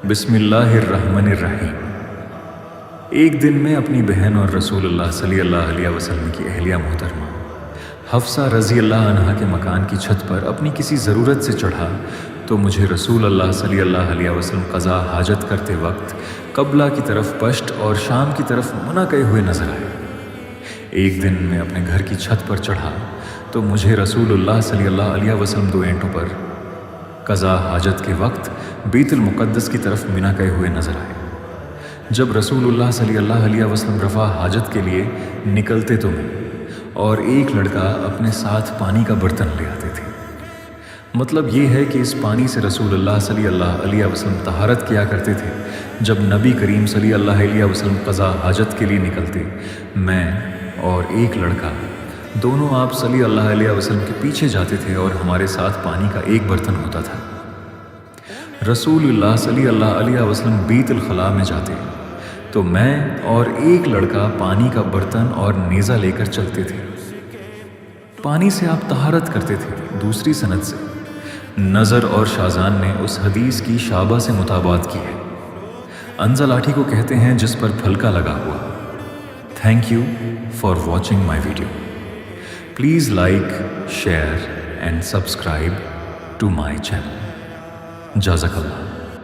बिस्मिल्लाहिर्रहमानिर्रहीम। एक दिन मैं अपनी बहन और रसूल अल्लाह सल्लल्लाहु अलैहि वसल्लम की अहलिया मोहतरमा हफ्सा रज़ी अल्लाह अन्हा के मकान की छत पर अपनी किसी ज़रूरत से चढ़ा तो मुझे रसूल अल्लाह सल्लल्लाहु अलैहि वसल्लम क़ज़ा हाजत करते वक्त क़ब्ला की तरफ पश्त और शाम की तरफ मना कए हुए नजर आए। एक दिन मैं अपने घर की छत पर चढ़ा तो मुझे रसूलुल्लाह सल्लल्लाहु अलैहि वसल्लम दो ईंटों पर क़ज़ा हाजत के वक्त बैतुल मुक़द्दस की तरफ मिना कए हुए नजर आए। जब रसूलुल्लाह सल्लल्लाहु अलैहि वसल्लम रफ़ा हाजत के लिए निकलते तो मैं और एक लड़का अपने साथ पानी का बर्तन ले आते थे। मतलब ये है कि इस पानी से रसूलुल्लाह सल्लल्लाहु अलैहि वसल्लम तहारत किया करते थे। जब नबी करीम सल्लल्लाहु अलैहि वसल्लम क़ज़ा हाजत के लिए निकलते, मैं और एक लड़का दोनों आप सल्लल्लाहु अलैहि वसल्लम के पीछे जाते थे और हमारे साथ पानी का एक बर्तन होता था। रसूलुल्लाह सल्लल्लाहु अलैहि वसल्लम बैतुल खला में जाते तो मैं और एक लड़का पानी का बर्तन और नेज़ा लेकर चलते थे। पानी से आप तहारत करते थे। दूसरी सनद से नज़र और शाहजान ने उस हदीस की शाबा से मुताबात की है। अंज़ा लाठी को कहते हैं जिस पर फलका लगा हुआ। Thank you for watching my video. Please like, share and subscribe to my channel. जाज़ाकल्लाह।